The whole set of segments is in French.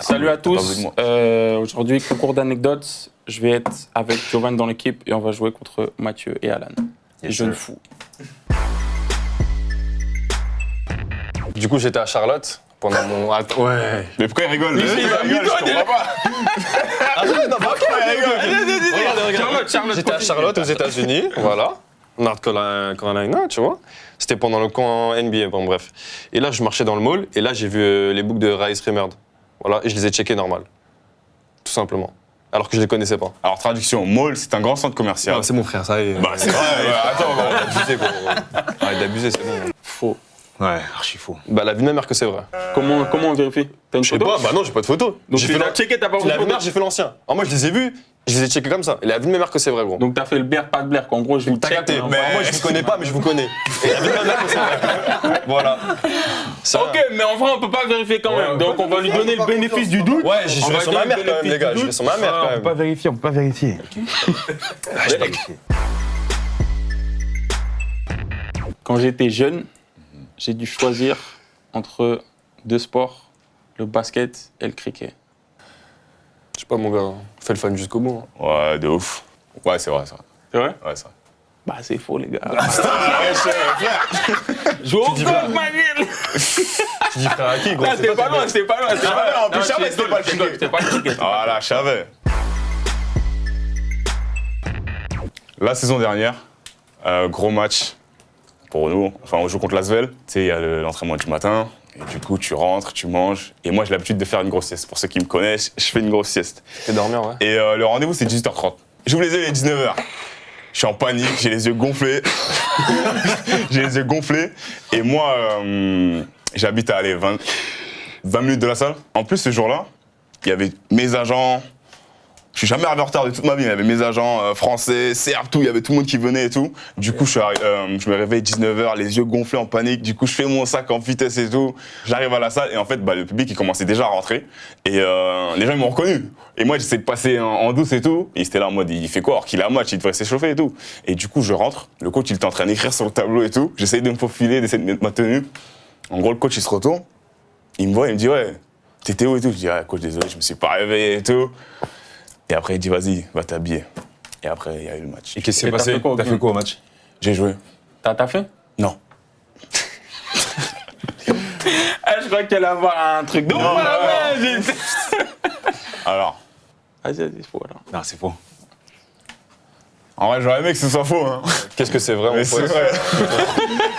Salut à tous. Aujourd'hui, concours d'anecdotes. Je vais être avec Jovan dans l'équipe et on va jouer contre Mathieu et Alan. Les jeunes fous. Du coup, j'étais à Charlotte pendant mon... Ouais. Mais pourquoi il rigole? Il rigole, je comprends pas. Regarde. J'étais à Charlotte aux États-Unis, voilà. North Carolina, tu vois. C'était pendant le camp NBA, bon bref. Et là, je marchais dans le mall et là, j'ai vu les books de Raïs Remerd. Voilà, et je les ai checkés normal. Tout simplement. Alors que je les connaissais pas. Alors, traduction, mall, c'est un grand centre commercial. Ah, c'est mon frère, ça y est. Bah, c'est vrai, attends, Arrête d'abuser, quoi. Arrête d'abuser, c'est bon. Faux. Ouais, archi faux. Bah, la vie de ma mère que c'est vrai. Comment on vérifie? T'as une Je sais photo? pas, bah non, j'ai pas de photo. Donc J'ai tu fait l'as checké, t'as pas La photo? vie de ma mère, j'ai fait l'ancien. Alors moi, je les ai vus, je les ai checkés comme ça. Et la vie de ma mère que c'est vrai, gros. Donc t'as fait le blaire, pas de blaire, qu'en gros je vous T'as check. capté. mais Mais moi, je vous connais pas, mais je vous connais. Et la vie de ma mère que c'est vrai. Voilà. Ça- Ok, mais en vrai on peut pas vérifier quand même. Donc on va lui donner le bénéfice du doute. Ouais, je vais sur ma mère quand même, les gars. Je vais sur ma mère quand On peut même. pas vérifier, on peut pas vérifier. Quand j'étais jeune, j'ai dû choisir entre deux sports, le basket et le cricket. Je sais pas, mon gars. Fais le fan jusqu'au bout. Hein. Ouais, de ouf. Ouais, c'est vrai, ça. C'est vrai? Ouais, c'est vrai. Bah c'est faux les gars. frère. Joue au dis golf pas. ma gueule. Tu dis frère à qui, gros? Ah, c'était pas loin, c'était pas loin. En plus, je savais que c'était pas le cricket. C'était pas le cricket. Voilà, je savais. La saison dernière, gros match pour nous. Enfin, on joue contre l'Asvel. Tu sais, il y a l'entraînement du matin. Et du coup, tu rentres, tu manges. Et moi, j'ai l'habitude de faire une grosse sieste. Pour ceux qui me connaissent, je fais une grosse sieste. Fais dormir, ouais. Et le rendez-vous, c'est 18h30. J'ouvre les yeux, il est 19h. Je suis en panique, j'ai les yeux gonflés. J'ai les yeux gonflés. Et moi, j'habite à 20 minutes de la salle. En plus, ce jour-là, il y avait mes agents. Je suis jamais arrivé en retard de toute ma vie. Il y avait mes agents français, serbes, tout. Il y avait tout le monde qui venait et tout. Du coup, je me réveille 19h, les yeux gonflés en panique. Du coup, je fais mon sac en vitesse et tout. J'arrive à la salle et en fait, le public, il commençait déjà à rentrer. Et les gens, ils m'ont reconnu. Et moi, j'essaie de passer en douce et tout. Et ils étaient là en mode, il fait quoi? Alors qu'il a un match, il devrait s'échauffer et tout. Et du coup, je rentre. Le coach, il était en train d'écrire sur le tableau et tout. J'essaie de me faufiler, d'essayer de mettre ma tenue. En gros, le coach, il se retourne. Il me voit, il me dit, ouais, t'étais où et tout? Je dis, ah, coach, désolé, je me suis pas réveillé et tout. Et après, il dit, vas-y, va t'habiller. Et après, il y a eu le match. Et qu'est-ce qui s'est Et t'as passé? fait quoi, T'as ok. fait quoi au match? J'ai joué. T'as fait? Non. Ah, je crois qu'elle allait avoir un truc. Non, Alors, Vas-y, faux alors. Non, c'est faux. en vrai, j'aurais aimé que ce soit faux. Hein. Qu'est-ce que c'est vrai, Mais mon c'est pote? vrai.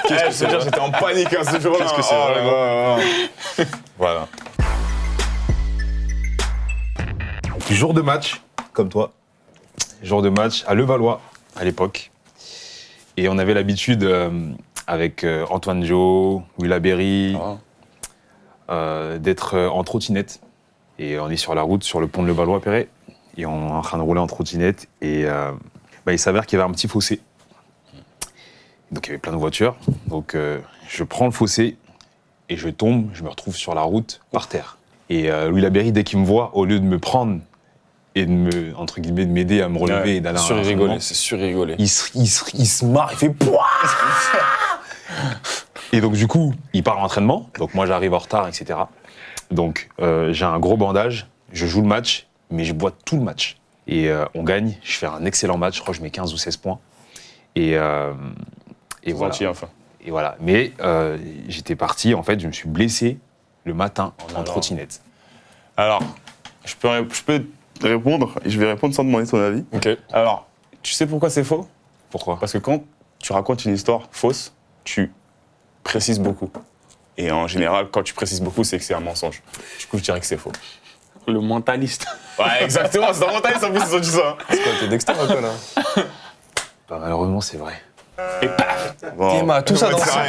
Qu'est-ce que c'est vrai? J'étais en panique ce jour-là. Qu'est-ce que c'est vrai, là là. Voilà. Jour de match, comme toi. Jour de match à Levallois, à l'époque. Et on avait l'habitude, avec Antoine Jo, Willa Berry, d'être en trottinette. Et on est sur la route, sur le pont de Levallois-Perret. Et on est en train de rouler en trottinette. Et il s'avère qu'il y avait un petit fossé. Donc il y avait plein de voitures. Donc je prends le fossé et je tombe, je me retrouve sur la route, par terre. Et Willa Berry, dès qu'il me voit, au lieu de me prendre et de me, entre guillemets, de m'aider à me relever et d'aller à un Surrigolé, entraînement, c'est surrigolé. il se marre, il fait pouah. Et donc du coup, il part en entraînement. Donc moi, j'arrive en retard, etc. Donc j'ai un gros bandage, je joue le match, mais je bois tout le match. Et on gagne, je fais un excellent match, je crois que je mets 15 ou 16 points. Et voilà. Gentil, enfin. Et voilà. Mais j'étais parti, en fait, je me suis blessé le matin en trottinette. Alors, je peux te répondre, et je vais répondre sans demander ton avis. Ok. Alors, tu sais pourquoi c'est faux? Pourquoi? Parce que quand tu racontes une histoire fausse, tu précises beaucoup. Et en général, quand tu précises beaucoup, c'est que c'est un mensonge. Du coup, je dirais que c'est faux. Le mentaliste. Ouais, exactement, c'est un mentaliste en plus, ils ont dit ça. C'est quoi, t'es Dexter ou quoi, là? Bah, malheureusement, c'est vrai. Bon, Emma, tout ça dans ça.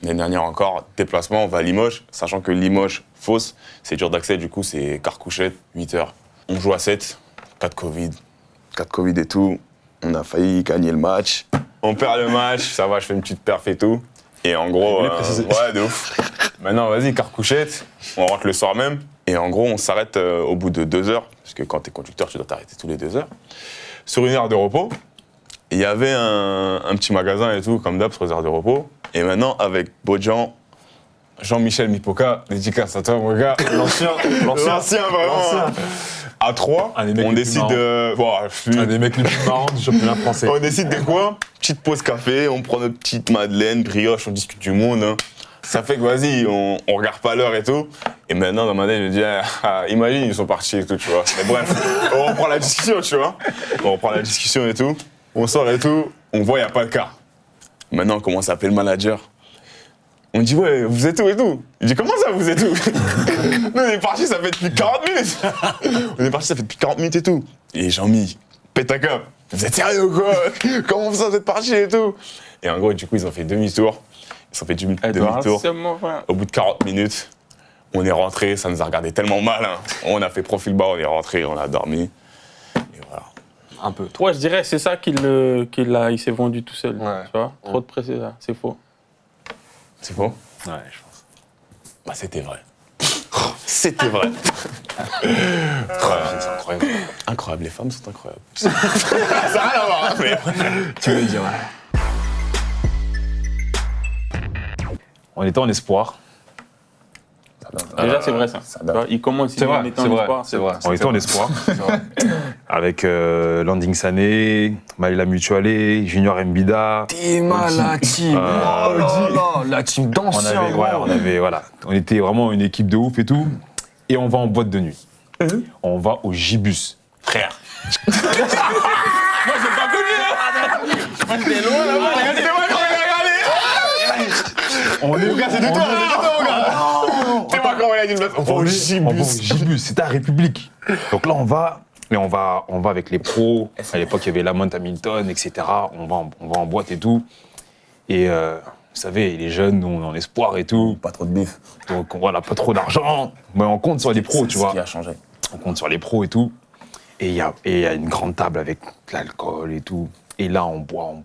L'année dernière encore, déplacement, on va à Limoges, sachant que Limoges, fausse, c'est dur d'accès, du coup, c'est Carcouchette, 8 heures. On joue à 7, 4 Covid et tout. On a failli gagner le match. On perd le match, ça va, je fais une petite perf et tout. Et en gros, ouais, de ouf. Maintenant, vas-y, Carcouchette, on rentre le soir même. Et en gros, on s'arrête au bout de 2 heures, parce que quand t'es conducteur, tu dois t'arrêter tous les 2 heures. Sur une aire de repos, il y avait un petit magasin et tout, comme d'hab, sur les aires de repos. Et maintenant, avec Bodjan, Jean-Michel Mipoca, dédicace à toi, mon gars. L'ancien, vraiment. À 3, Un des mecs on les plus décide de. Bon, Un des mecs les plus marrants du championnat français. on décide de quoi? Petite pause café, on prend notre petite madeleine, brioche, on discute du monde. Hein. Ça fait que vas-y, on regarde pas l'heure et tout. Et maintenant, dans ma tête, je me dis, imagine, ils sont partis et tout, tu vois. Mais bref, on reprend la discussion, tu vois. On reprend la discussion et tout. On sort et tout, on voit, il n'y a pas de car. Maintenant, on commence à appeler le manager. On dit, ouais, vous êtes où et tout? Il dit, comment ça, vous êtes où? Nous, on est partis, ça fait depuis 40 minutes. On est partis, ça fait depuis 40 minutes et tout. Et Jean-Mi, pète ta cap. Vous êtes sérieux ou quoi? Comment ça, vous êtes partis et tout? Et en gros, du coup, ils ont fait demi-tour. Ils ont fait demi-tour. Au bout de 40 minutes, on est rentré, ça nous a regardé tellement mal. Hein. On a fait profil bas, on est rentré, on a dormi. Et voilà. Un peu. Ouais, je dirais, c'est ça il s'est vendu tout seul. Ouais. Tu vois, trop de pressé, là, c'est faux. C'est faux? Ouais, je pense. Bah, c'était vrai. C'était vrai. C'est incroyable. Incroyable, les femmes sont incroyables. Ça n'a rien à voir, hein, mais... Tu veux dire, ouais. On était en espoir. Déjà, c'est vrai, ça. Tu vois, il commence, C'est vrai, en étant c'est en vrai, espoir. c'est vrai. On était en espoir. Avec Landing Sané, Maïla Mutualé, Junior Mbida. Tima, la team. Oh là là, la team d'anciens. On était vraiment une équipe de ouf et tout. Et on va en boîte de nuit. On va au Gibus. Frère. Moi, j'ai pas connu, là. Moi, j'étais loin, là-bas. Regardez. On est, Gars, c'est de toi, mon gars. C'est moi comment il a dit le place. On va au on va au Gibus. Gibus, c'était à République. Donc là, on va avec les pros. À l'époque, il y avait Lamont Hamilton, etc. On va en boîte et tout. Et vous savez, les jeunes, nous, on est en espoir et tout. Pas trop de bif. Donc voilà, pas trop d'argent. Mais on compte sur les pros, tu C'est vois. ce qui a changé. On compte sur les pros et tout. Et il y a une grande table avec de l'alcool et tout. Et là, on boit.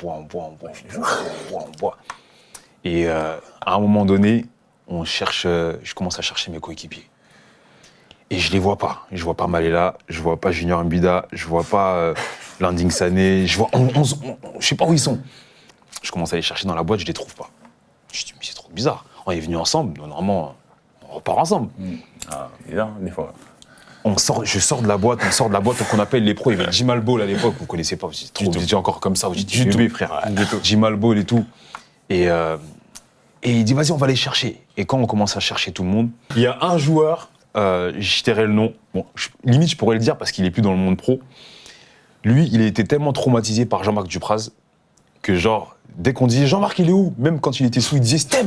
Et à un moment donné, je commence à chercher mes coéquipiers. Et je les vois pas. Je vois pas Maléla, je vois pas Junior Mbida, je vois pas Landing Sané, je sais pas où ils sont. Je commence à les chercher dans la boîte, je les trouve pas. Je dis, mais c'est trop bizarre. On est venus ensemble, normalement, on repart ensemble. Ah, bizarre, des fois. Je sors de la boîte, donc on appelle les pros. Il y avait Jim Albo à l'époque, vous connaissez pas, vous étiez encore comme ça, vous dites bébé frère, Jim Albo et tout. Et il dit vas-y on va les chercher. Et quand on commence à chercher tout le monde, il y a un joueur, je tairai le nom, bon, limite je pourrais le dire parce qu'il est plus dans le monde pro. Lui, il a été tellement traumatisé par Jean-Marc Dupraz que genre, dès qu'on disait Jean-Marc il est où? Même quand il était sous, il disait step,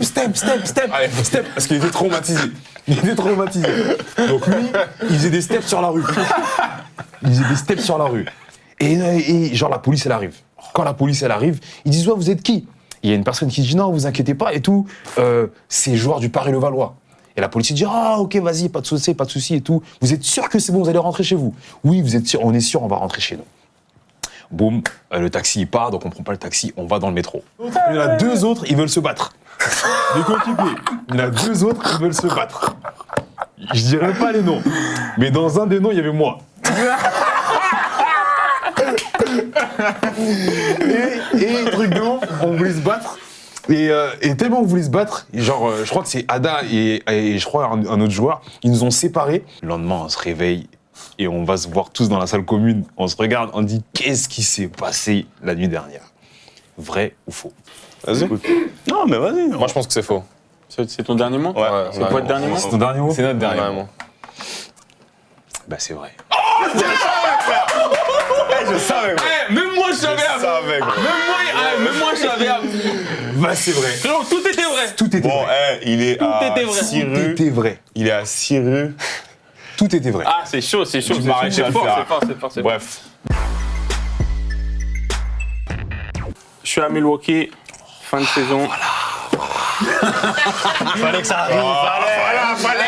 parce qu'il était traumatisé. Donc lui, il faisait des steps sur la rue. Et genre la police elle arrive. Quand la police elle arrive, ils disent ouais vous êtes qui? Il y a une personne qui dit non vous inquiétez pas et tout, c'est joueur du Paris-Levallois. Et la police dit ah ok vas-y pas de souci et tout. Vous êtes sûr que c'est bon vous allez rentrer chez vous? Oui vous êtes sûr, on est sûr on va rentrer chez nous. Boum, le taxi il part, donc on prend pas le taxi, on va dans le métro. Il y en a deux autres, ils veulent se battre. Les coéquipiers, il y en a deux autres, ils veulent se battre. Je dirais pas les noms, mais dans un des noms, il y avait moi. et truc de ouf, on voulait se battre. Et tellement on voulait se battre, genre, je crois que c'est Ada et je crois un autre joueur, ils nous ont séparés. Le lendemain, on se réveille. Et on va se voir tous dans la salle commune. On se regarde, on dit qu'est-ce qui s'est passé la nuit dernière? Vrai ou faux? Vas-y. Non, mais vas-y. Moi, je pense que c'est faux. C'est ton dernier mot? Ouais, C'est quoi le dernier mot? C'est ton dernier mot? C'est notre dernier mot. Bah c'est vrai. Je savais, gros. Même moi, je savais. Je savais, gros. Même moi, je savais. Bah c'est vrai. Frérot, tout était vrai. Tout était Bon, vrai. il est à était vrai. 6 Tout rues. était vrai. Il est à 6 rues. Tout était vrai. Ah, c'est chaud. Tu m'as réussi à le faire. C'est fort. Bref. Je suis à Milwaukee, fin de saison. Fallait que ça arrive. Fallait.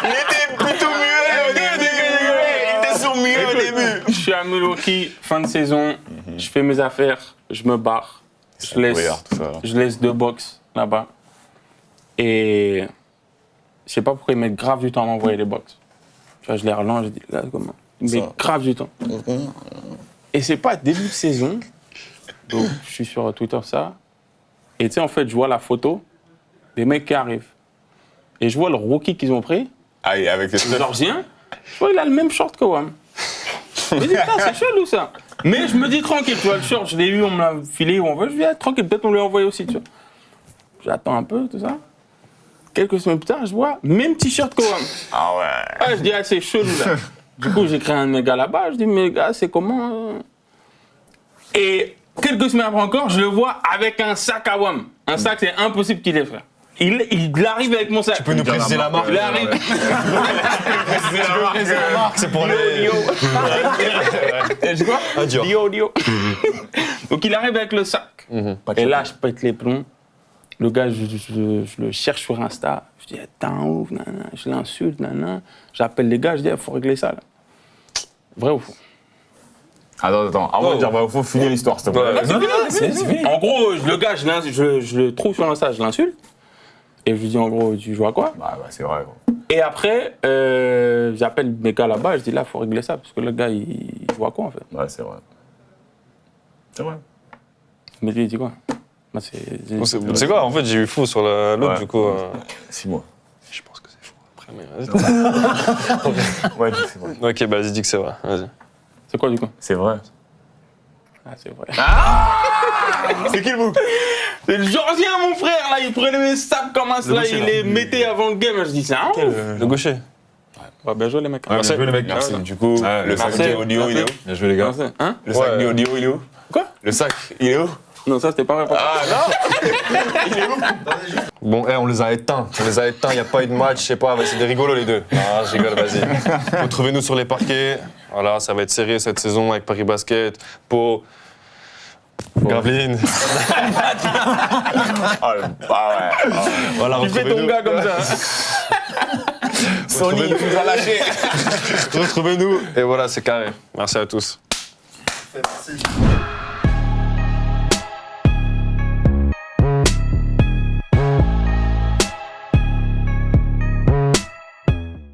Il était plutôt muet au début. Il était sur muet au début. Je suis à Milwaukee, fin de saison. Je fais mes affaires, je me barre. Je laisse 2 box là-bas. Et je sais pas pourquoi ils mettent grave du temps à m'envoyer les box. Tu vois, je les relance, je dis là comment? Ils mettent grave du temps. Et c'est pas début de saison. Donc je suis sur Twitter ça. Et tu sais en fait je vois la photo des mecs qui arrivent. Et je vois le rookie qu'ils ont pris, Ah, et avec les le Georgien, je vois il a le même short que Wam. Je me dis, putain, c'est chelou ça. Mais je me dis, tranquille, tu vois, le short, je l'ai eu, on me l'a filé où on veut. Je dis, ah, tranquille, peut-être on lui a envoyé aussi, tu vois. J'attends un peu, tout ça. Quelques semaines plus tard, je vois, même t-shirt que Wam. Ah ouais. Ah, je dis, ah, c'est chelou là. Du coup, j'écris un gars là-bas, je dis, mais gars, c'est comment Et quelques semaines après encore, je le vois avec un sac à Wam. Un sac, c'est impossible qu'il ait, frère. Il arrive avec mon sac. Tu peux nous préciser la marque? Il arrive. C'est pour les... Dio. C'est quoi Ah, Dior. Dio. Donc il arrive avec le sac. Et là, je pète les plombs. Le gars, je le cherche sur Insta. Je dis, t'es un ouf, nana. Je l'insulte, nana. J'appelle les gars, je dis, il faut régler ça, là. Vrai ou faux? Attends. Avant de dire, bah, faut finir l'histoire, s'il te plaît. Ouais. C'est fini. En gros, le gars, je le trouve sur Insta, je l'insulte. Et je lui dis, en gros, tu joues à quoi? Bah, c'est vrai, gros. Et après, j'appelle mes gars là-bas, je dis, là, il faut régler ça. Parce que le gars, il joue à quoi, en fait? Ouais, c'est vrai. C'est vrai. Mais lui, il dit quoi? Bah, C'est quoi? En fait, j'ai eu faux sur l'autre, Ouais. du coup. 6 mois. Je pense que c'est faux. Après, mais vas-y. Ouais, c'est vrai. Ok, bah vas-y, dis que c'est vrai. Vas-y. C'est quoi, du coup? C'est vrai. Ah, c'est vrai. C'est qui le bouc? C'est le Georgien, mon frère, là, il prenait mes saps comme un là, gaucher, il là. les mettait avant le game. Je dis, c'est un ouf. Le gaucher. Ouais, bien joué, les mecs. Ouais, bien joué, les mecs. Merci. Du coup, Ouais, le sac Marseille. d'audio, il est où? Bien joué, les gars. Merci. Hein? Le sac Ouais. d'audio, il est où? Quoi? Le sac, il est où? Non, ça, c'était pas vrai. Ah non! Bon, on les a éteints. Il n'y a pas eu de match, je sais pas, c'est des rigolos les deux. Ah, je rigole, vas-y. Retrouvez-nous sur les parquets. Voilà, ça va être serré cette saison avec Paris Basket, Pau, Gravelines. Ah ouais. Voilà, Tu fais ton retrouvez-nous. gars comme ça. Hein? Sony, il nous a lâché. Retrouvez-nous. Et voilà, c'est carré. Merci à tous. Merci.